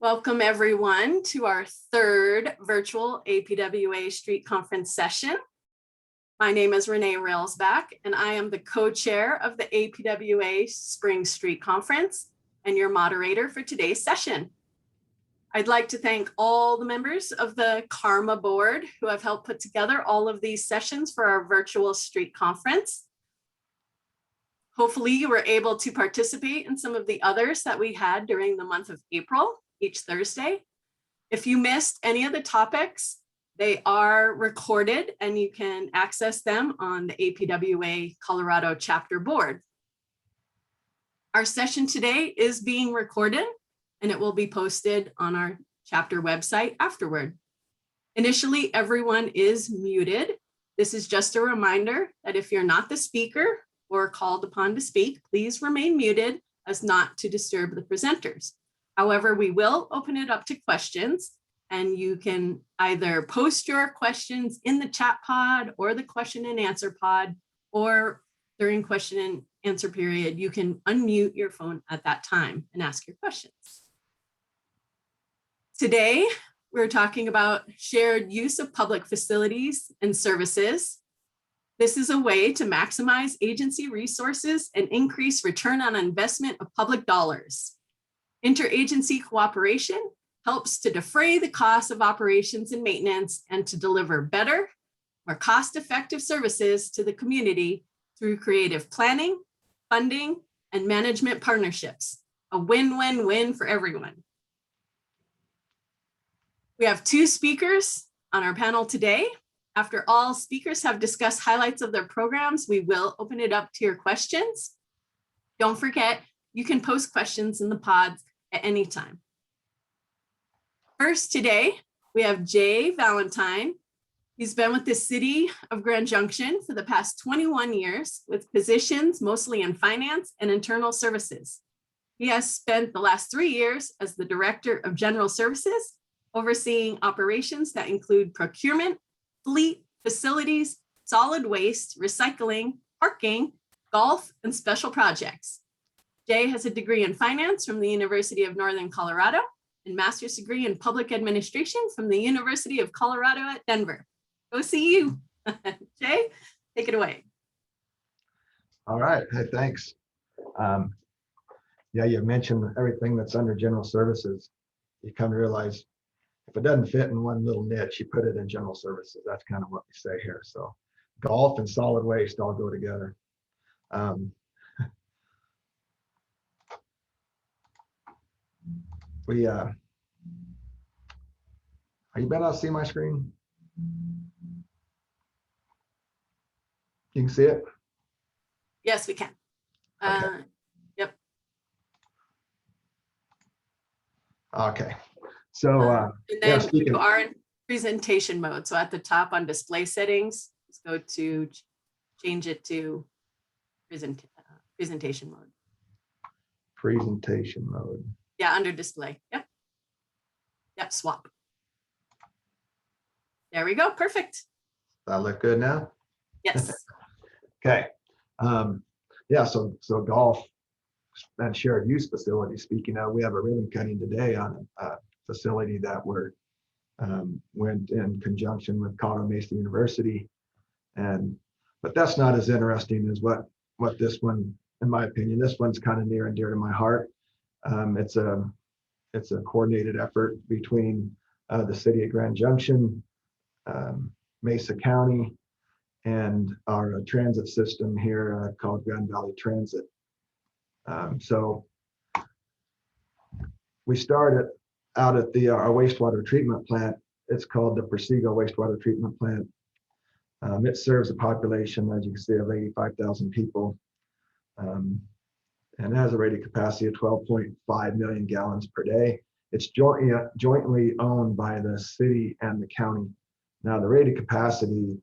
Welcome everyone to our third virtual APWA Street Conference session. My name is Renee Railsback and I am the co-chair of the APWA Spring Street Conference and your moderator for today's session. I'd like to thank all the members of the Karma board who have helped put together all of these sessions for our virtual street conference. Hopefully you were able to participate in some of the others that we had during the month of April, each Thursday. If you missed any of the topics, they are recorded and you can access them on the APWA Colorado chapter board. Our session today is being recorded and it will be posted on our chapter website afterward. Initially, everyone is muted. This is just a reminder that if you're not the speaker or called upon to speak, please remain muted as not to disturb the presenters. However, we will open it up to questions and you can either post your questions in the chat pod or the question and answer pod, or during question and answer period, you can unmute your phone at that time and ask your questions. Today, we're talking about shared use of public facilities and services. This is a way to maximize agency resources and increase return on investment of public dollars. Interagency cooperation helps to defray the costs of operations and maintenance and to deliver better, more cost-effective services to the community through creative planning, funding, and management partnerships. A win-win-win for everyone. We have two speakers on our panel today. After all speakers have discussed highlights of their programs, we will open it up to your questions. Don't forget, you can post questions in the pods at any time. First today, we have Jay Valentine. He's been with the city of Grand Junction for the past 21 years with positions mostly in finance and internal services. He has spent the last 3 years as the Director of General Services, overseeing operations that include procurement, fleet, facilities, solid waste, recycling, parking, golf, and special projects. Jay has a degree in finance from the University of Northern Colorado and master's degree in public administration from the University of Colorado at Denver. Go see you. Jay, take it away. All right, hey, thanks. Yeah, you mentioned everything that's under general services. You come to realize if it doesn't fit in one little niche, you put it in general services. That's kind of what we say here. So golf and solid waste all go together. Are you able to see my screen? You can see it? Yes, we can. Okay. Yep. Okay. So and then yeah, you are in presentation mode. So at the top on display settings, just go to change it to presentation mode. Presentation mode. Yeah, under display. Yep. Yep, swap. There we go. Perfect. That look good now? Yes. Okay. Yeah, so golf and shared use facility. Speaking of, we have a ribbon cutting today on a facility that went in conjunction with Colorado Mesa University. But that's not as interesting as what this one, in my opinion, this one's kind of near and dear to my heart. It's a coordinated effort between the city of Grand Junction, Mesa County, and our transit system here called Grand Valley Transit. So we started out at our wastewater treatment plant. It's called the Persigo Wastewater Treatment Plant. It serves a population, as you can see, of 85,000 people. And has a rated capacity of 12.5 million gallons per day. It's jointly owned by the city and the county. Now, the rated capacity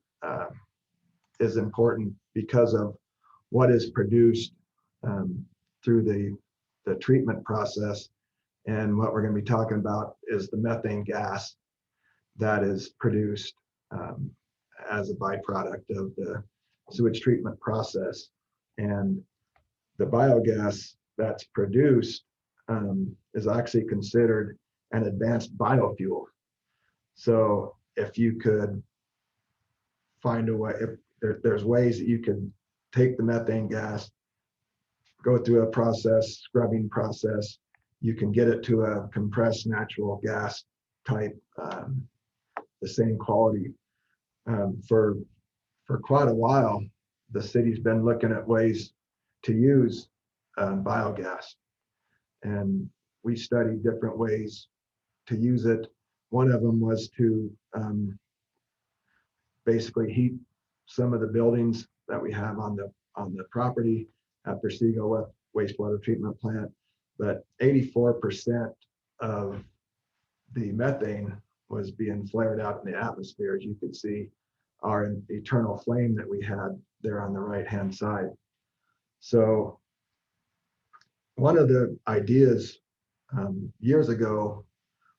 is important because of what is produced through the treatment process. And what we're going to be talking about is the methane gas that is produced as a byproduct of the sewage treatment process. And the biogas that's produced is actually considered an advanced biofuel. So if you could find a way, if there's ways that you can take the methane gas, go through a process, scrubbing process, you can get it to a compressed natural gas type, the same quality. For quite a while, the city's been looking at ways to use biogas, and we studied different ways to use it. One of them was to basically heat some of the buildings that we have on the property at Persego wastewater treatment plant. But 84% of the methane was being flared out in the atmosphere, as you can see our eternal flame that we had there on the right hand side. So one of the ideas years ago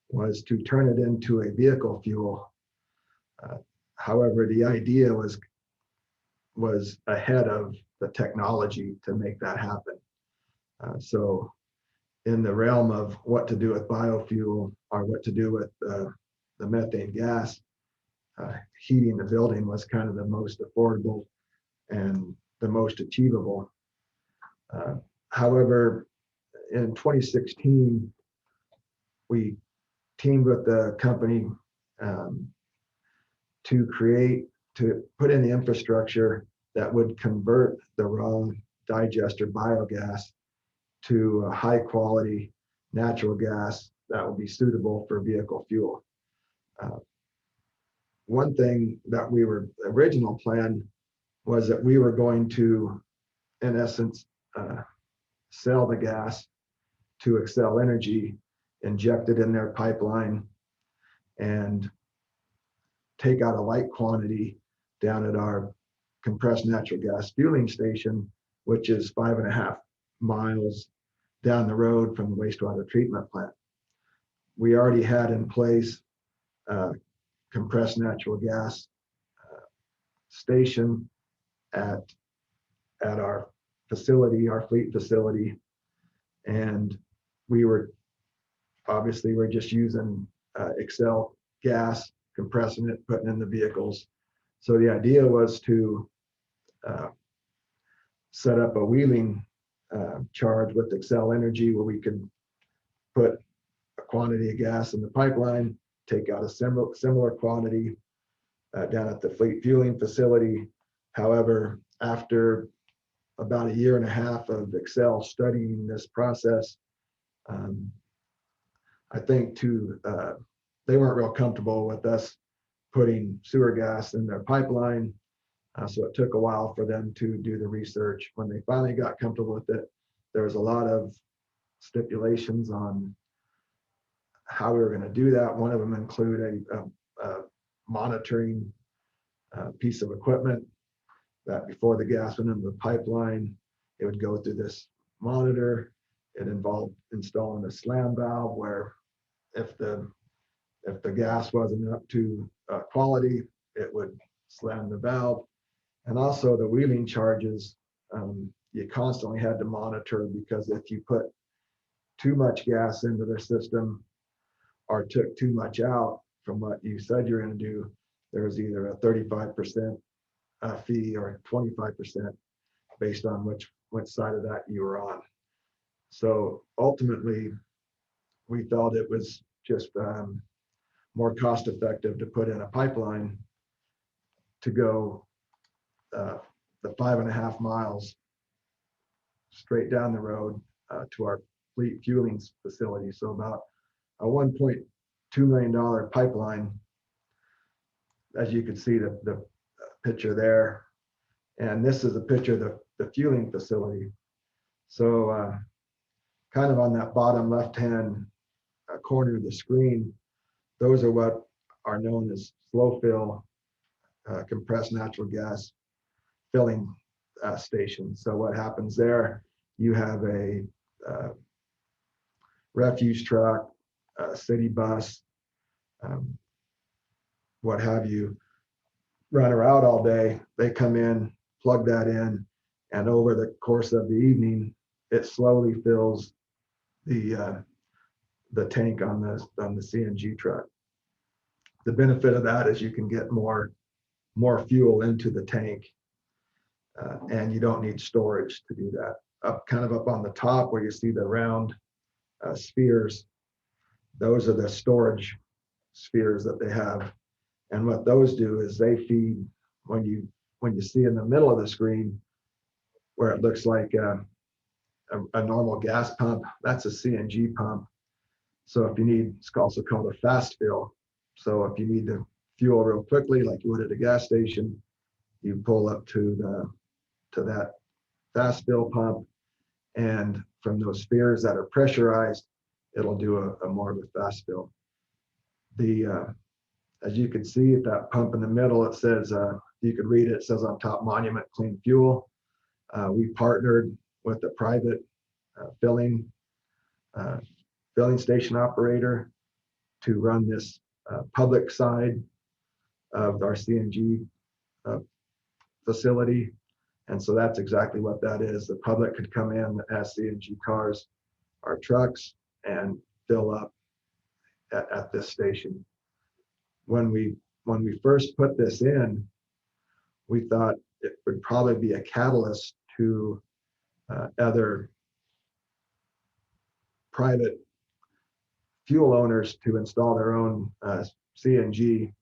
was to turn it into a vehicle fuel. However, the idea was ahead of the technology to make that happen. So in the realm of what to do with biofuel or what to do with the methane gas, heating the building was kind of the most affordable and the most achievable. However, in 2016, we teamed with the company to put in the infrastructure that would convert the raw digester biogas to a high quality natural gas that would be suitable for vehicle fuel. One thing that original plan was that we were going to, in essence, sell the gas to Xcel Energy, inject it in their pipeline, and take out a light quantity down at our compressed natural gas fueling station, which is 5.5 miles down the road from the wastewater treatment plant. We already had in place compressed natural gas station at our facility, our fleet facility, and we're just using Xcel gas, compressing it, putting in the vehicles. So the idea was to set up a wheeling charge with Xcel Energy where we could put a quantity of gas in the pipeline, take out a similar quantity down at the fleet fueling facility. However, after about 1.5 years of Xcel studying this process, I think they weren't real comfortable with us putting sewer gas in their pipeline. So it took a while for them to do the research. When they finally got comfortable with it, there was a lot of stipulations on how we were going to do that. One of them included a monitoring piece of equipment that before the gas went into the pipeline, it would go through this monitor. It involved installing a slam valve where if the gas wasn't up to quality, it would slam the valve. And also the wheeling charges, you constantly had to monitor, because if you put too much gas into their system or took too much out from what you said you're going to do, there was either a 35% fee or 25% based on which side of that you were on. So ultimately, we felt it was just more cost effective to put in a pipeline to go the 5.5 miles straight down the road to our fleet fueling facility. So about a $1.2 million pipeline, as you can see the picture there. And this is a picture of the fueling facility. So kind of on that bottom left-hand corner of the screen, those are what are known as slow fill compressed natural gas filling station. So what happens there, you have a refuse truck, a city bus, what have you, run around all day. They come in, plug that in, and over the course of the evening, it slowly fills the the tank on the CNG truck. The benefit of that is you can get more fuel into the tank, and you don't need storage to do that. Kind of up on the top where you see the round spheres, those are the storage spheres that they have. And what those do is they feed, when you see in the middle of the screen where it looks like a normal gas pump, that's a CNG pump. So if you need, it's also called a fast fill. So if you need to fuel real quickly, like you would at a gas station, you pull up to that fast fill pump, and from those spheres that are pressurized, it'll do a more of a fast fill. As you can see at that pump in the middle, it says, you could read it, it says on top, Monument Clean Fuel. We partnered with a private filling station operator to run this public side of our CNG facility. And so that's exactly what that is. The public could come in as CNG cars, our trucks, and fill up at this station. When we first put this in, we thought it would probably be a catalyst to other private fuel owners to install their own CNG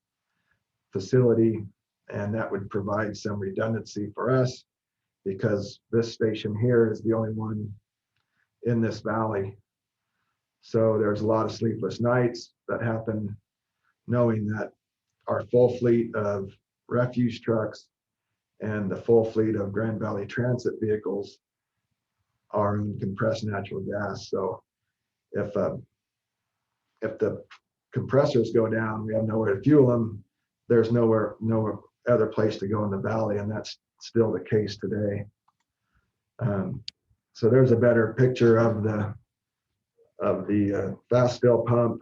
facility, and that would provide some redundancy for us, because this station here is the only one in this valley. So there's a lot of sleepless nights that happen knowing that our full fleet of refuse trucks and the full fleet of Grand Valley Transit vehicles are on compressed natural gas. So if the compressors go down, we have nowhere to fuel them. There's nowhere other place to go in the valley, and that's still the case today. So there's a better picture of the fast fill pump,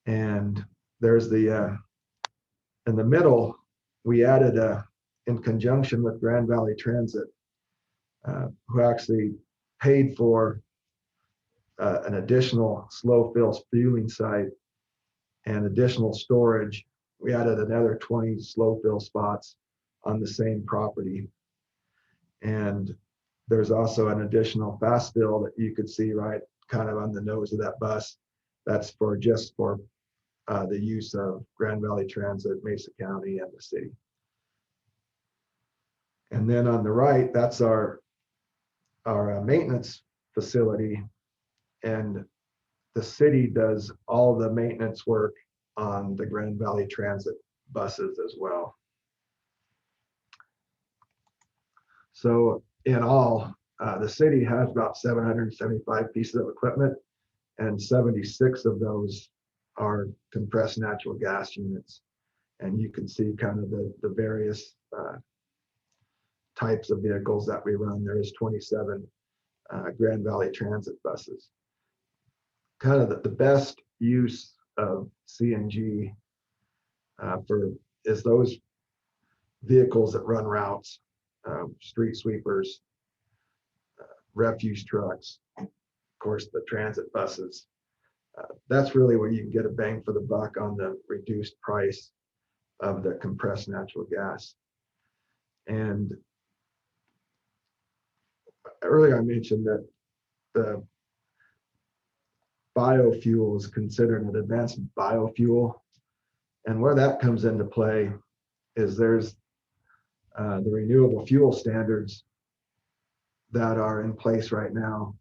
and there's the in the middle, we added in conjunction with Grand Valley Transit, who actually paid for an additional slow fill fueling site and additional storage. We added another 20 slow fill spots on the same property. And there's also an additional fast fill that you could see right kind of on the nose of that bus. That's just for the use of Grand Valley Transit, Mesa County, and the city. And then on the right, that's our maintenance facility, and the city does all the maintenance work on the Grand Valley Transit buses as well. So in all, the city has about 775 pieces of equipment, and 76 of those are compressed natural gas units. And you can see kind of the various types of vehicles that we run. There is 27 Grand Valley Transit buses. Kind of the best use of CNG is those vehicles that run routes, street sweepers, refuse trucks, of course, the transit buses. That's really where you can get a bang for the buck on the reduced price of the compressed natural gas. And earlier I mentioned that the biofuel is considered an advanced biofuel. And where that comes into play is there's the renewable fuel standards that are in place right now.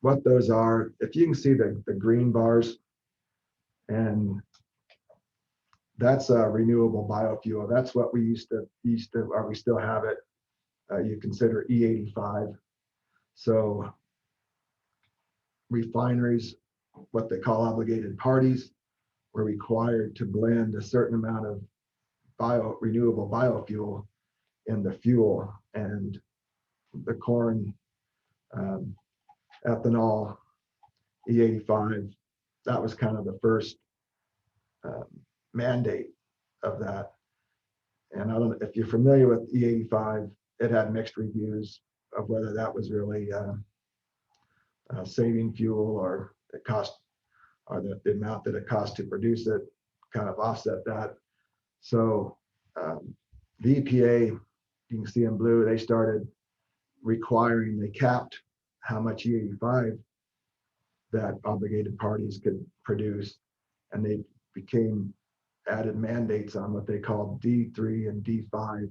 What those are, if you can see the green bars, and that's a renewable biofuel. That's what we used to, or we still have it. You consider E85. So refineries, what they call obligated parties, were required to blend a certain amount of renewable biofuel in the fuel, and the corn, ethanol, E85, that was kind of the first mandate of that. And I don't know if you're familiar with E85, it had mixed reviews of whether that was really saving fuel or the cost or the amount that it costs to produce it kind of offset that. So the EPA, you can see in blue, they started requiring, they capped how much E85 that obligated parties could produce, and they became added mandates on what they call D3 and D5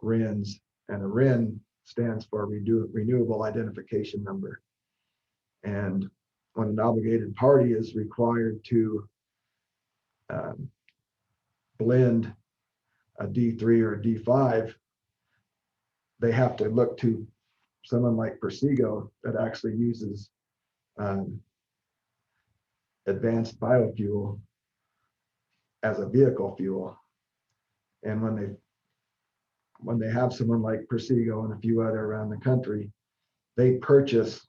RINs, and a RIN stands for Renewable Identification Number. And when an obligated party is required to blend a D3 or a D5, they have to look to someone like Persigo that actually uses advanced biofuel as a vehicle fuel. And when they have someone like Persigo and a few other around the country, they purchase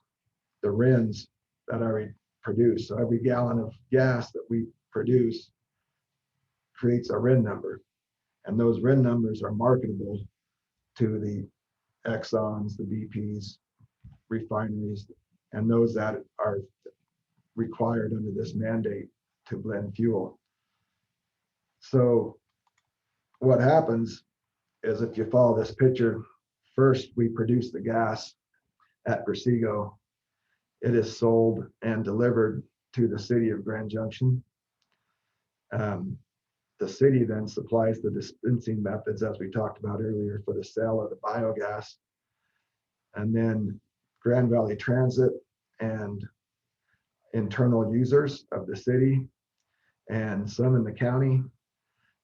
the RINs that are produced. So every gallon of gas that we produce creates a RIN number. And those RIN numbers are marketable to the Exxons, the BPs, refineries, and those that are required under this mandate to blend fuel. So what happens is, if you follow this picture, first we produce the gas at Persigo. It is sold and delivered to the city of Grand Junction. The city then supplies the dispensing methods, as we talked about earlier, for the sale of the biogas. And then Grand Valley Transit and internal users of the city and some in the county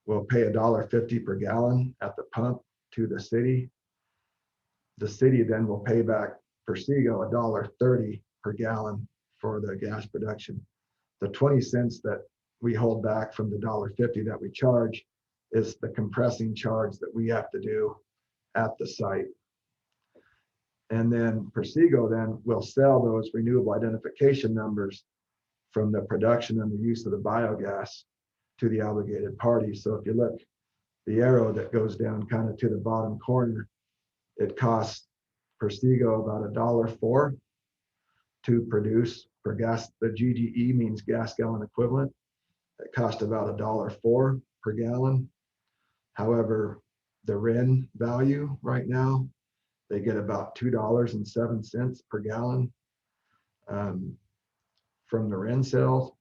will pay $1.50 per gallon at the pump to the city. The city then will pay back Persigo $1.30 per gallon for the gas production. The 20 cents that we hold back from the $1.50 that we charge is the compressing charge that we have to do at the site. And then Persigo then will sell those renewable identification numbers from the production and the use of the biogas to the obligated party. So if you look, the arrow that goes down kind of to the bottom corner, it costs Persigo about $1.04 to produce per gas. The GGE means gas gallon equivalent. It costs about $1.04 per gallon. However, the RIN value right now, they get about $2.07 per gallon from the RIN sales,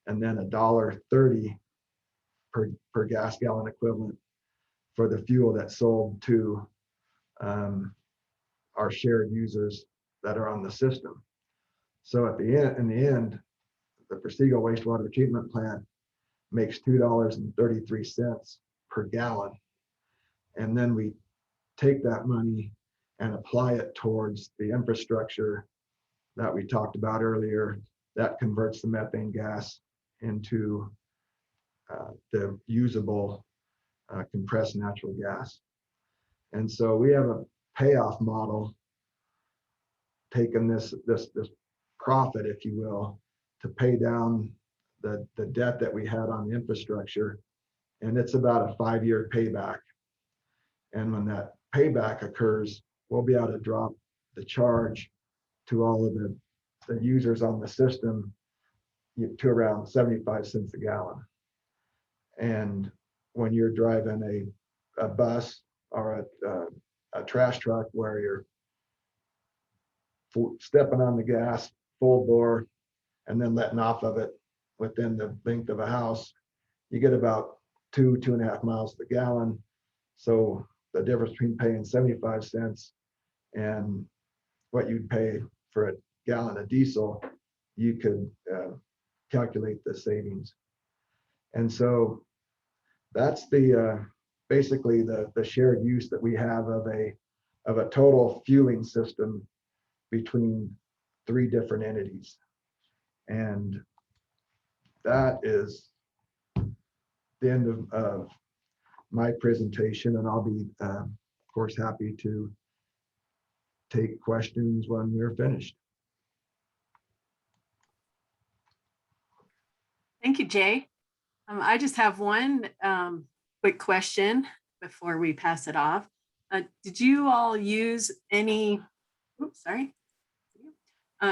and then $1.30 per gas gallon equivalent for the fuel that's sold to our shared users that are on the system. So at the end, in the end, the Persigo wastewater treatment plant makes $2.33 per gallon. And then we take that money and apply it towards the infrastructure that we talked about earlier that converts the methane gas into the usable compressed natural gas. And so we have a payoff model, taking this profit, if you will, to pay down the debt that we had on the infrastructure. And it's about a 5-year payback. And when that payback occurs, we'll be able to drop the charge to all of the users on the system to around 75 cents a gallon. And when you're driving a bus or a trash truck where you're stepping on the gas full bore and then letting off of it within the length of a house, you get about 2.5 miles per gallon. So the difference between paying 75 cents and what you'd pay for a gallon of diesel, you could calculate the savings. And so that's the basically the shared use that we have of a total fueling system between 3 different entities. And that is the end of my presentation, and I'll be of course happy to take questions when we're finished. Thank you, Jay. I just have one quick question before we pass it off. Did you all use any, oops, sorry.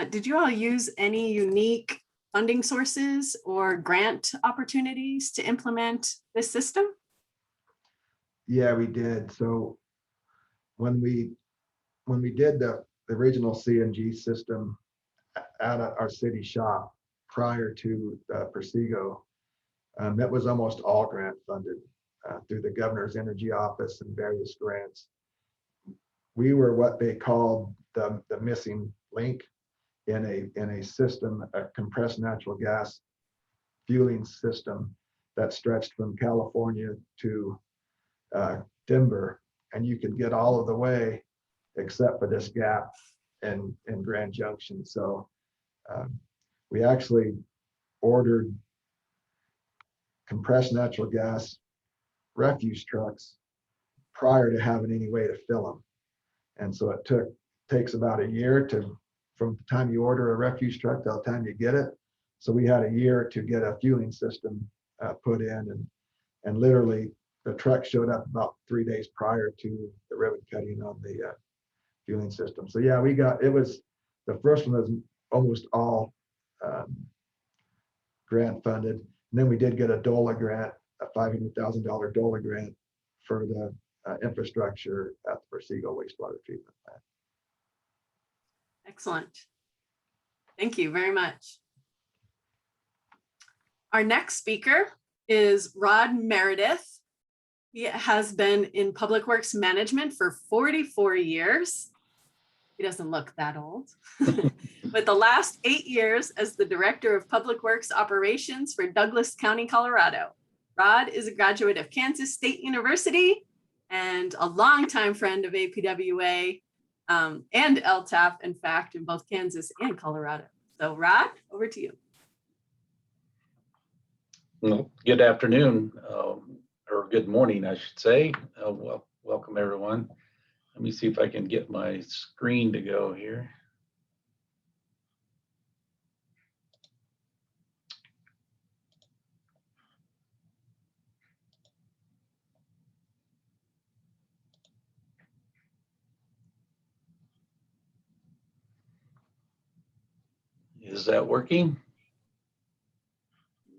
Did you all use any unique funding sources or grant opportunities to implement this system? Yeah, we did. So when we did the original CNG system at our city shop prior to Persigo, it was almost all grant funded through the governor's energy office and various grants. We were what they called the missing link in a system, a compressed natural gas fueling system that stretched from California to Denver, and you could get all of the way except for this gap in Grand Junction. So we actually ordered compressed natural gas refuse trucks prior to having any way to fill them. And so it takes about a year from the time you order a refuse truck to the time you get it. So we had a year to get a fueling system put in, and literally the truck showed up about 3 days prior to the ribbon cutting on the fueling system. So yeah, the first one was almost all grant funded. And then we did get a DOLA grant, a $500,000 DOLA grant for the infrastructure at the Persigo wastewater treatment plant. Excellent. Thank you very much. Our next speaker is Rod Meredith. He has been in public works management for 44 years. He doesn't look that old. But the last 8 years as the Director of Public Works Operations for Douglas County, Colorado. Rod is a graduate of Kansas State University and a longtime friend of APWA and LTAP, in fact, in both Kansas and Colorado. So Rod, over to you. Well, good afternoon, or good morning, I should say. Welcome, everyone. Let me see if I can get my screen to go here. Is that working?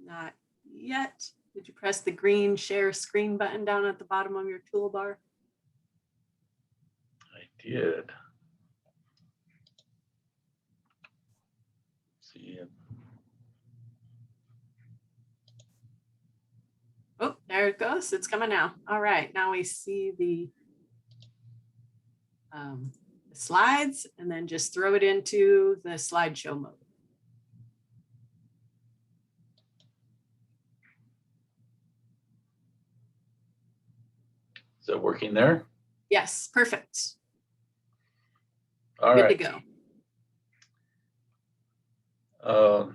Not yet. Did you press the green share screen button down at the bottom of your toolbar? I did. See it. Oh, there it goes. It's coming now. All right. Now we see the slides, and then just throw it into the slideshow mode. Is it working there? Yes, perfect. All Good right. to go.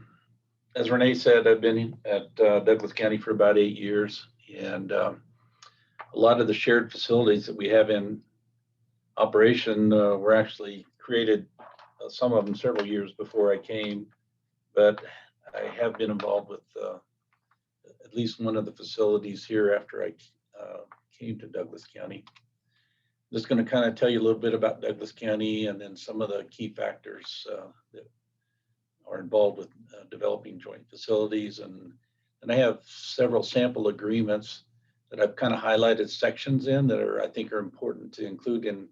As Renee said, I've been at Douglas County for about 8 years, and a lot of the shared facilities that we have in operation were actually created, some of them several years before I came, but I have been involved with at least one of the facilities here after I came to Douglas County. I'm just going to kind of tell you a little bit about Douglas County and then some of the key factors that are involved with developing joint facilities. And I have several sample agreements that I've kind of highlighted sections in that I think are important to include in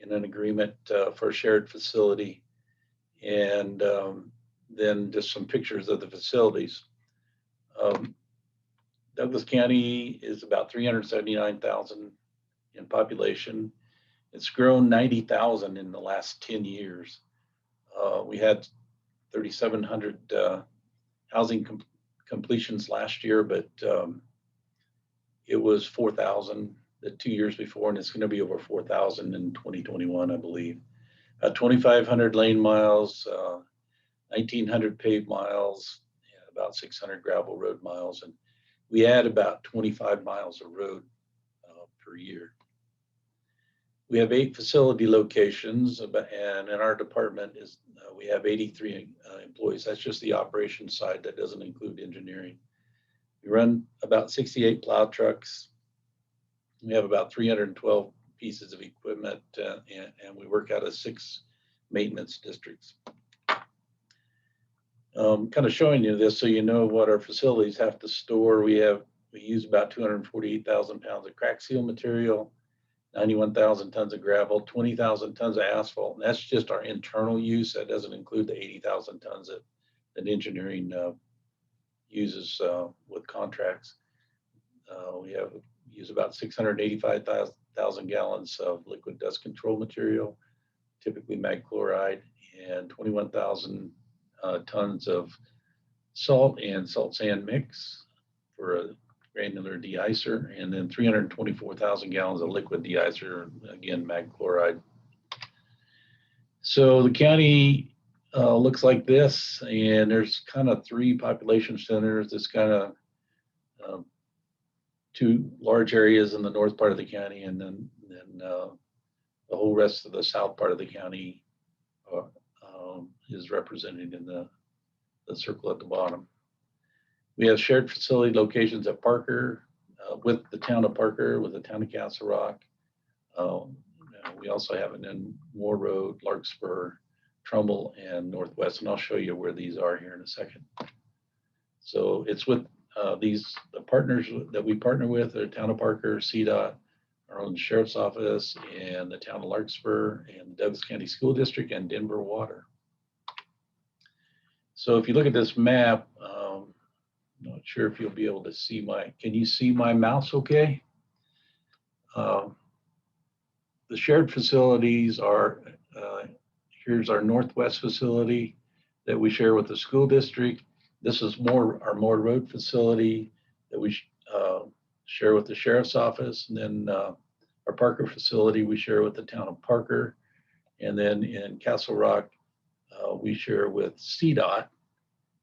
an agreement for a shared facility. And then just some pictures of the facilities. Douglas County is about 379,000 in population. It's grown 90,000 in the last 10 years. We had 3,700 housing completions last year, but it was 4,000 the 2 years before, and it's going to be over 4,000 in 2021, I believe. 2,500 lane miles, 1,900 paved miles, and about 600 gravel road miles, and we add about 25 miles of road per year. We have 8 facility locations, and in our department we have 83 employees. That's just the operations side. That doesn't include engineering. We run about 68 plow trucks. We have about 312 pieces of equipment, and we work out of 6 maintenance districts. Kind of showing you this so you know what our facilities have to store. We use about 248,000 pounds of crack seal material, 91,000 tons of gravel, 20,000 tons of asphalt. And that's just our internal use. That doesn't include the 80,000 tons that engineering uses with contracts. We use about 685,000 gallons of liquid dust control material, typically mag chloride, and 21,000 tons of salt and salt sand mix for a granular de-icer, and then 324,000 gallons of liquid de-icer, again, mag chloride. So the county looks like this, and there's kind of 3 population centers. There's kind of 2 large areas in the north part of the county, and then the whole rest of the south part of the county is represented in the circle at the bottom. We have shared facility locations at Parker, with the town of Parker, with the town of Castle Rock. We also have it in Moore Road, Larkspur, Trumbull, and Northwest, and I'll show you where these are here in a second. So it's with the partners that we partner with, the town of Parker, CDOT, our own sheriff's office, and the town of Larkspur, and the Douglas County School District, and Denver Water. So if you look at this map, I'm not sure if you'll be able to see can you see my mouse okay? The shared facilities are, here's our Northwest facility that we share with the school district. This is our Moore Road facility that we share with the sheriff's office. And then our Parker facility we share with the town of Parker. And then in Castle Rock, we share with CDOT.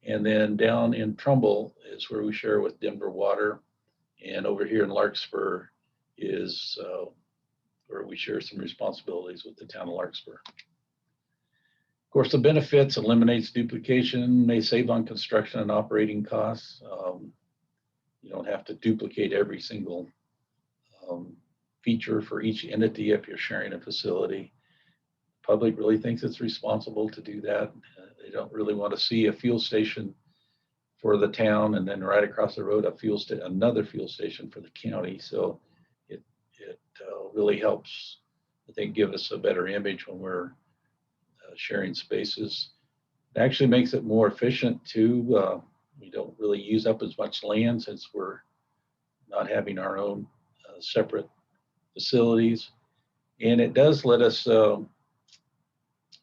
And then down in Trumbull is where we share with Denver Water. And over here in Larkspur is where we share some responsibilities with the town of Larkspur. Of course, the benefits: eliminates duplication, may save on construction and operating costs. You don't have to duplicate every single feature for each entity if you're sharing a facility. The public really thinks it's responsible to do that. They don't really want to see a fuel station for the town and then right across the road another fuel station for the county. So it really helps, I think, give us a better image when we're sharing spaces. It actually makes it more efficient too. We don't really use up as much land since we're not having our own separate facilities. And it does let us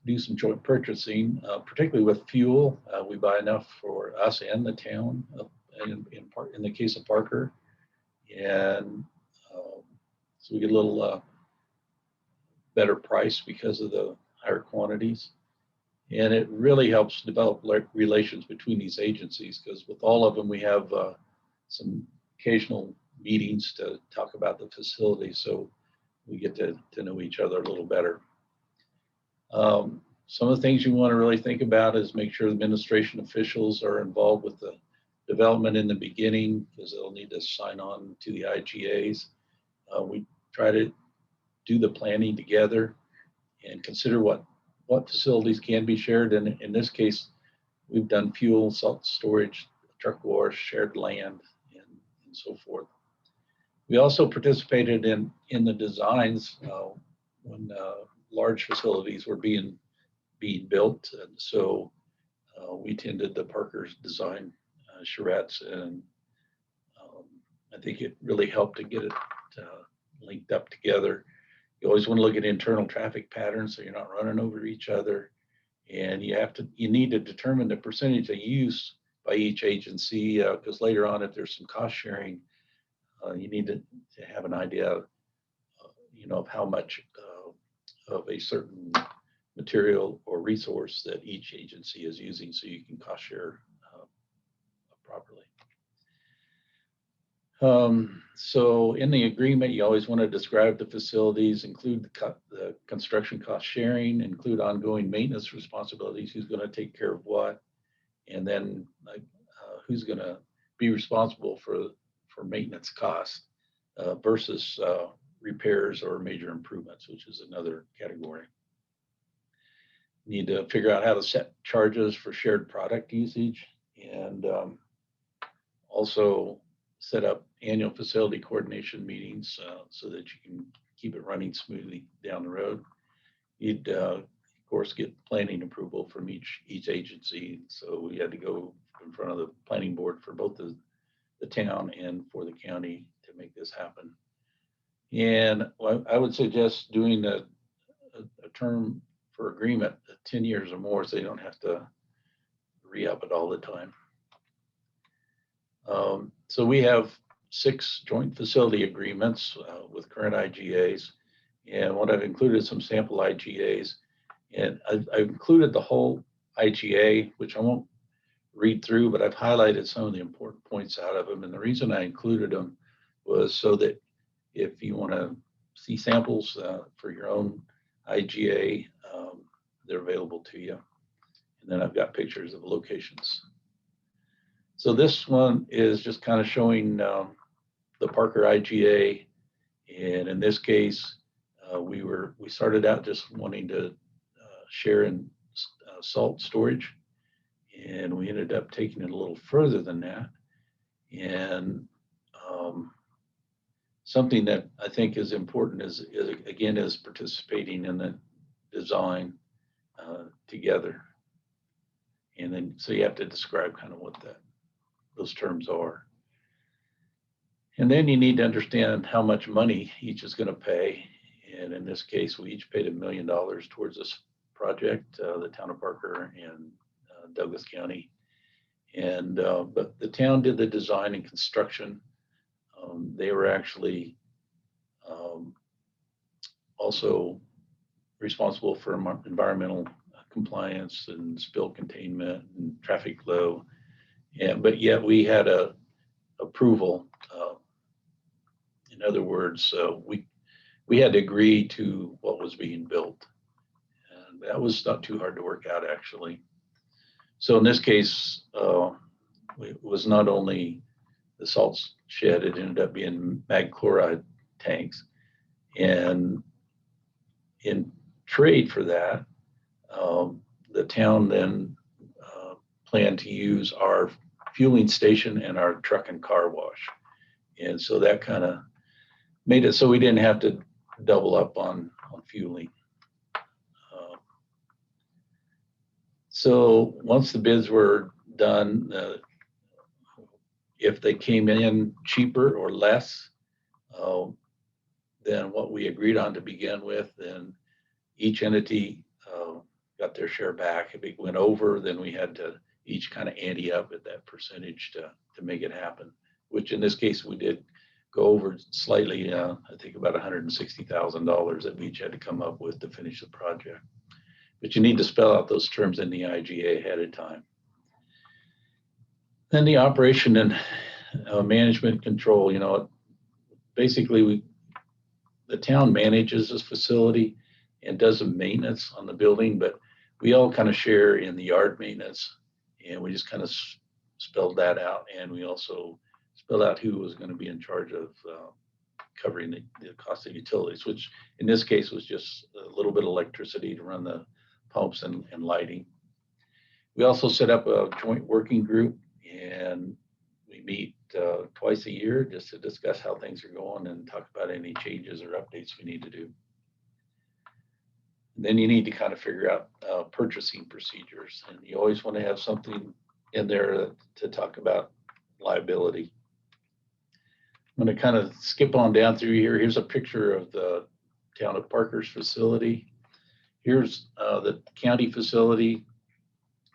do some joint purchasing, particularly with fuel. We buy enough for us and the town, in the case of Parker. And so we get a little better price because of the higher quantities. And it really helps develop relations between these agencies, because with all of them, we have some occasional meetings to talk about the facility. So we get to know each other a little better. Some of the things you want to really think about is make sure the administration officials are involved with the development in the beginning, because they'll need to sign on to the IGAs. We try to do the planning together and consider what facilities can be shared. And in this case, we've done fuel, salt storage, truck wash, shared land, and so forth. We also participated in the designs when large facilities were being built. And so we attended the Parker's design charrettes, and I think it really helped to get it linked up together. You always want to look at internal traffic patterns so you're not running over each other. And you need to determine the percentage of use by each agency, because later on, if there's some cost sharing, you need to have an idea of how much of a certain material or resource that each agency is using, so you can cost share properly. So in the agreement, you always want to describe the facilities, include the construction cost sharing, include ongoing maintenance responsibilities, who's going to take care of what, and then who's going to be responsible for maintenance costs versus repairs or major improvements, which is another category. need to figure out how to set charges for shared product usage, and also set up annual facility coordination meetings so that you can keep it running smoothly down the road. You'd, of course, get planning approval from each agency. So we had to go in front of the planning board for both the town and for the county to make this happen. And I would suggest doing a term for agreement, 10 years or more, so you don't have to re-up it all the time. So we have 6 joint facility agreements with current IGAs. And what I've included is some sample IGAs. And I've included the whole IGA, which I won't read through, but I've highlighted some of the important points out of them. And the reason I included them was so that if you want to see samples for your own IGA, they're available to you. And then I've got pictures of locations. So this one is just kind of showing the Parker IGA. And in this case, we started out just wanting to share in salt storage. And we ended up taking it a little further than that. And something that I think is important is again, is participating in the design together. And then, so you have to describe kind of what those terms are. And then you need to understand how much money each is going to pay. And in this case, we each paid $1 million towards this project, the town of Parker and Douglas County. And but the town did the design and construction. They were actually also responsible for environmental compliance and spill containment and traffic flow. But yet we had a approval. In other words, we had to agree to what was being built. And that was not too hard to work out, actually. So in this case, it was not only the salt shed, it ended up being mag chloride tanks. And in trade for that, the town then planned to use our fueling station and our truck and car wash. And so that kind of made it so we didn't have to double up on fueling. So once the bids were done, if they came in cheaper or less than what we agreed on to begin with, then each entity got their share back. If it went over, then we had to each kind of ante up at that percentage to make it happen, which in this case we did go over slightly, I think about $160,000 that we each had to come up with to finish the project. But you need to spell out those terms in the IGA ahead of time. Then the operation and management control, basically the town manages this facility and does the maintenance on the building, but we all kind of share in the yard maintenance, and we just kind of spelled that out. And we also spelled out who was going to be in charge of covering the cost of utilities, which in this case was just a little bit of electricity to run the pumps and lighting. We also set up a joint working group, and we meet twice a year just to discuss how things are going and talk about any changes or updates we need to do. And then you need to kind of figure out purchasing procedures, and you always want to have something in there to talk about liability. I'm going to kind of skip on down through here. Here's a picture of the town of Parker's facility. Here's the county facility.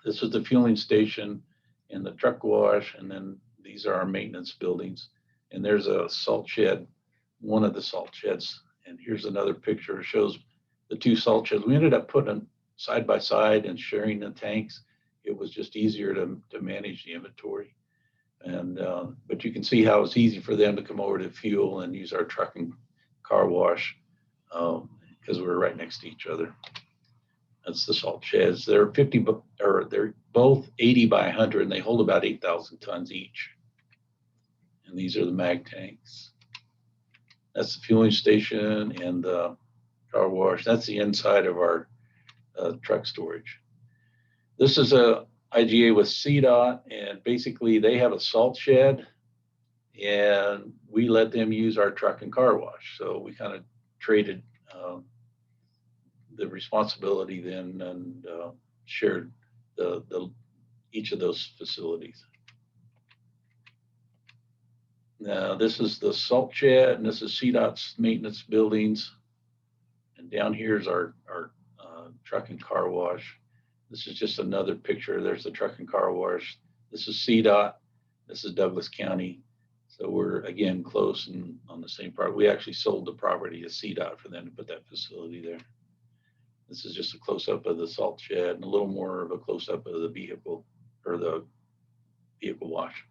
This is the fueling station and the truck wash, and then these are our maintenance buildings. And there's a salt shed, one of the salt sheds. And here's another picture. It shows the 2 salt sheds. We ended up putting them side by side and sharing the tanks. It was just easier to manage the inventory. And but you can see how it's easy for them to come over to fuel and use our truck and car wash because we're right next to each other. That's the salt sheds. They're they're both 80 by 100, and they hold about 8,000 tons each. And these are the mag tanks. That's the fueling station and the car wash. That's the inside of our truck storage. This is a IGA with CDOT, and basically they have a salt shed, and we let them use our truck and car wash. So we kind of traded the responsibility then, and shared each of those facilities. Now this is the salt shed, and this is CDOT's maintenance buildings. And down here is our truck and car wash. This is just another picture. There's the truck and car wash. This is CDOT. This is Douglas County. So we're again close and on the same part. We actually sold the property to CDOT for them to put that facility there. This is just a close-up of the salt shed and a little more of a close-up of the vehicle, or the vehicle wash.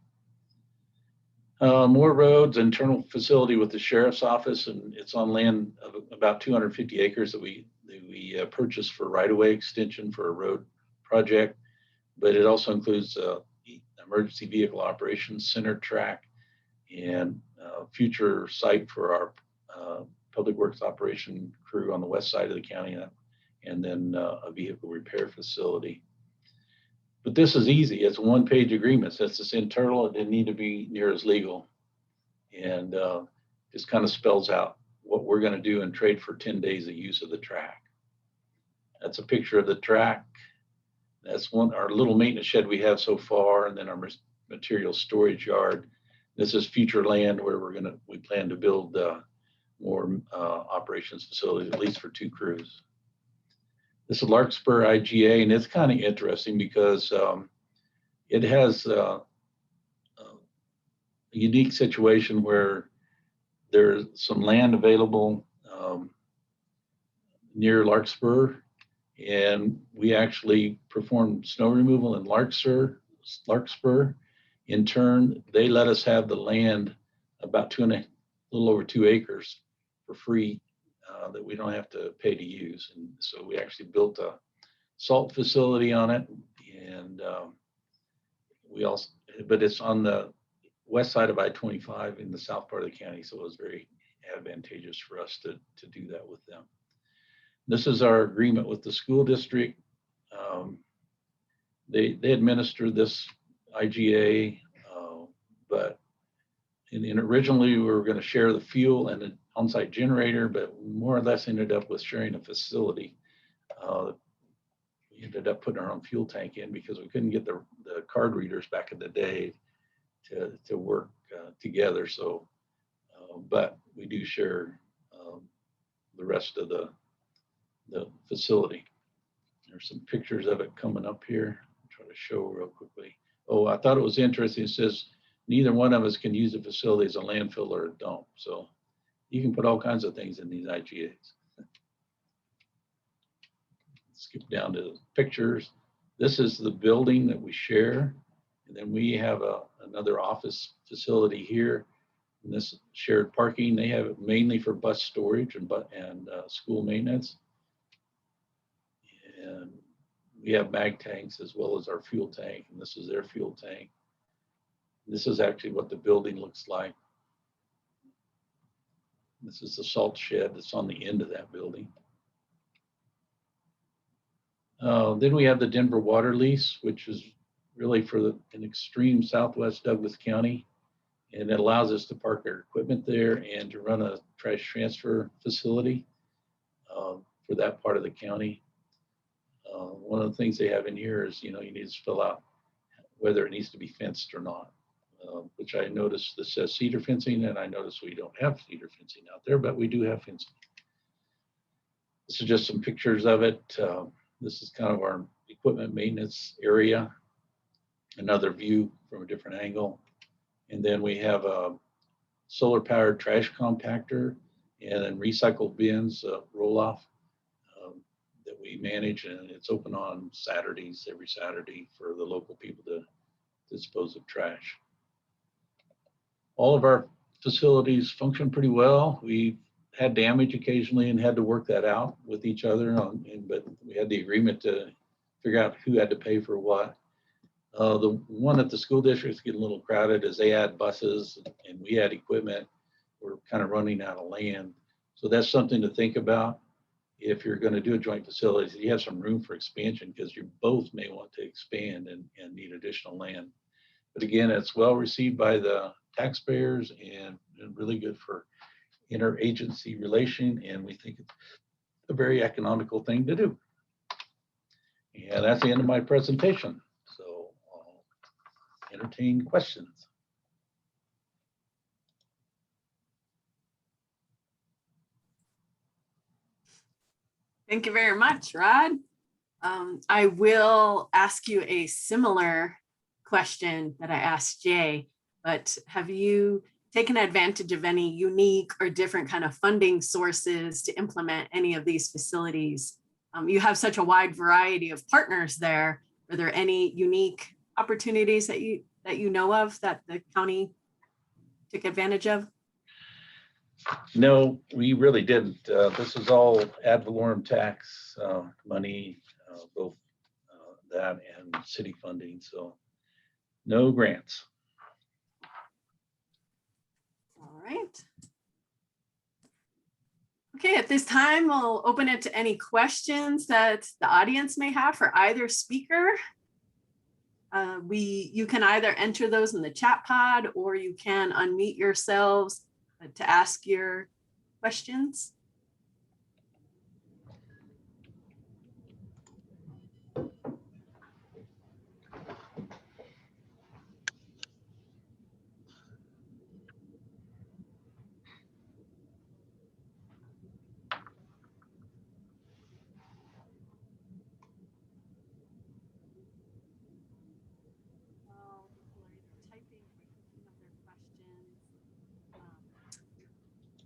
More roads, internal facility with the sheriff's office, and it's on land of about 250 acres that we purchased for right-of-way extension for a road project. But it also includes emergency vehicle operations center track, and future site for our public works operation crew on the west side of the county, and then a vehicle repair facility. But this is easy. It's a one-page agreement. Since it's internal, it didn't need to be near as legal, and just kind of spells out what we're going to do and trade for 10 days of use of the track. That's a picture of the track. That's our little maintenance shed we have so far, and then our material storage yard. This is future land where we plan to build more operations facilities, at least for 2 crews. This is Larkspur IGA, and it's kind of interesting because it has a unique situation where there's some land available near Larkspur, and we actually perform snow removal in Larkspur. In turn, they let us have the land about a little over 2 acres for free, that we don't have to pay to use. And so we actually built a salt facility on it, and but it's on the west side of I-25 in the south part of the county, so it was very advantageous for us to do that with them. This is our agreement with the school district. They administer this IGA, but originally we were going to share the fuel and an on-site generator, but more or less ended up with sharing a facility. We ended up putting our own fuel tank in because we couldn't get the card readers back in the day to work together. So, but we do share the rest of the facility. There's some pictures of it coming up here. I'll try to show real quickly. Oh, I thought it was interesting. It says neither one of us can use the facility as a landfill or a dump. So you can put all kinds of things in these IGAs. Skip down to the pictures. This is the building that we share. And then we have another office facility here. And this shared parking, they have it mainly for bus storage and school maintenance. And we have mag tanks as well as our fuel tank. And this is their fuel tank. This is actually what the building looks like. This is the salt shed that's on the end of that building. Then we have the Denver water lease, which is really for an extreme southwest Douglas County. And it allows us to park our equipment there and to run a trash transfer facility for that part of the county. One of the things they have in here is, you need to fill out whether it needs to be fenced or not, which I noticed this says cedar fencing, and I noticed we don't have cedar fencing out there, but we do have fencing. This is just some pictures of it. This is kind of our equipment maintenance area, another view from a different angle. And then we have a solar powered trash compactor and then recycled bins, roll off that we manage, and it's open on Saturdays, every Saturday, for the local people to dispose of trash. All of our facilities function pretty well. We've had damage occasionally and had to work that out with each other, but we had the agreement to figure out who had to pay for what. The one at the school district is getting a little crowded as they add buses and we add equipment. We're kind of running out of land. So that's something to think about. if you're going to do a joint facility, you have some room for expansion because you both may want to expand and need additional land. But again, it's well received by the taxpayers and really good for interagency relation. And we think it's a very economical thing to do. And that's the end of my presentation. So I'll entertain questions. Thank you very much, Rod. I will ask you a similar question that I asked Jay, but have you taken advantage of any unique or different kind of funding sources to implement any of these facilities? You have such a wide variety of partners there. Are there any unique opportunities that you know of that the county took advantage of? No, we really didn't. This is all ad valorem tax money, both that and city funding. So no grants. All right. Okay, at this time, we'll open it to any questions that the audience may have for either speaker. You can either enter those in the chat pod or you can unmute yourselves to ask your questions.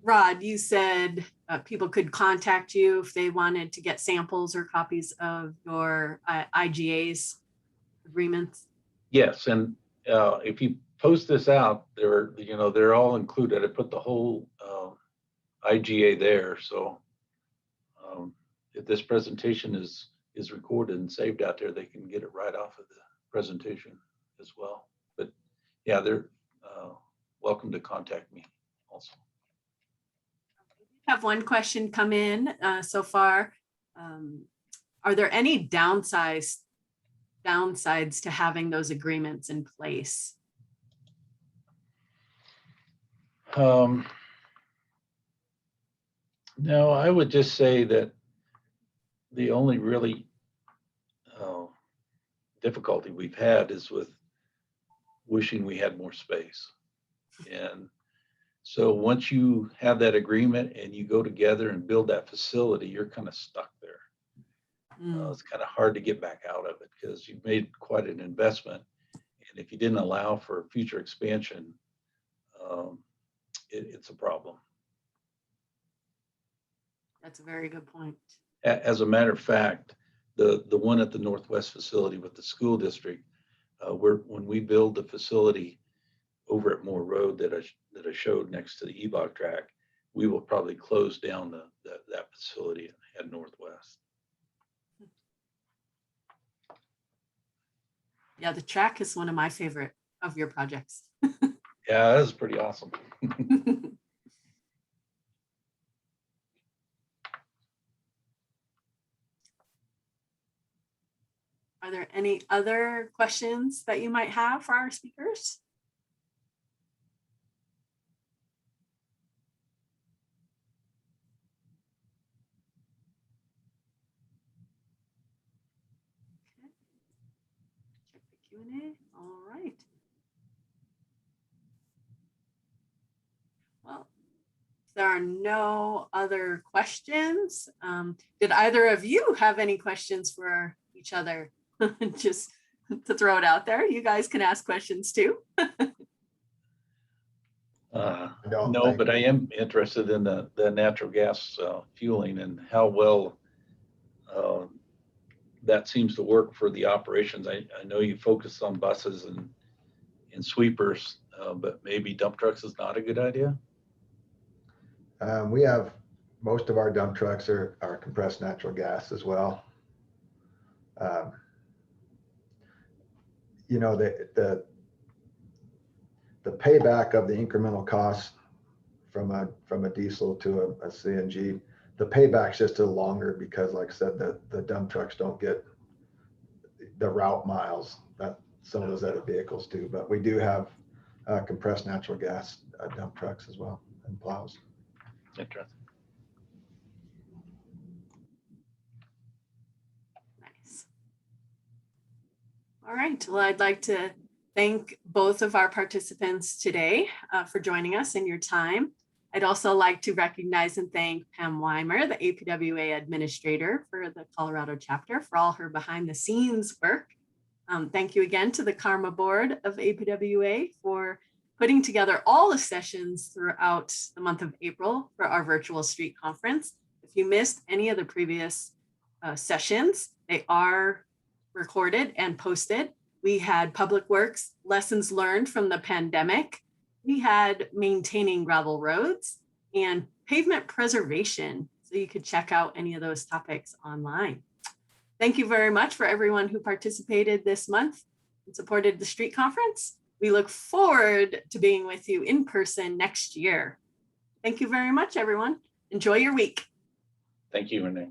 Rod, you said people could contact you if they wanted to get samples or copies of your IGA's agreements. Yes, and if you post this out, they're all included. I put the whole IGA there. So if this presentation is recorded and saved out there, they can get it right off of the presentation as well. But yeah, they're welcome to contact me also. I have one question come in so far. Are there any downsides to having those agreements in place? No, I would just say that the only really difficulty we've had is with wishing we had more space. And so once you have that agreement and you go together and build that facility, you're kind of stuck there. It's kind of hard to get back out of it because you've made quite an investment. And if you didn't allow for future expansion, it's a problem. That's a very good point. As a matter of fact, the one at the Northwest facility with the school district, when we build the facility over at Moore Road that I showed next to the EBOC track, we will probably close down that facility and head northwest. Yeah, the track is one of my favorite of your projects. Yeah, that is pretty awesome. Are there any other questions that you might have for our speakers? Okay. Check the Q&A. All right. Well, if there are no other questions, did either of you have any questions for each other? Just to throw it out there, you guys can ask questions too. No, but I am interested in the natural gas fueling and how well that seems to work for the operations. I know you focus on buses and sweepers, but maybe dump trucks is not a good idea. We have most of our dump trucks are compressed natural gas as well. You know, the payback of the incremental cost from a diesel to a CNG the payback's just a little longer because, like I said, the dump trucks don't get the route miles that some of those other vehicles do. But we do have compressed natural gas dump trucks as well, and plows. Interesting. Nice. All right. Well, I'd like to thank both of our participants today for joining us and your time. I'd also like to recognize and thank Pam Weimer, the APWA administrator for the Colorado chapter, for all her behind the scenes work. Thank you again to the Karma Board of APWA for putting together all the sessions throughout the month of April for our virtual street conference. If you missed any of the previous sessions, they are recorded and posted. We had public works lessons learned from the pandemic. We had maintaining gravel roads and pavement preservation. So you could check out any of those topics online. Thank you very much for everyone who participated this month and supported the street conference. We look forward to being with you in person next year. Thank you very much, everyone. Enjoy your week. Thank you, Renee.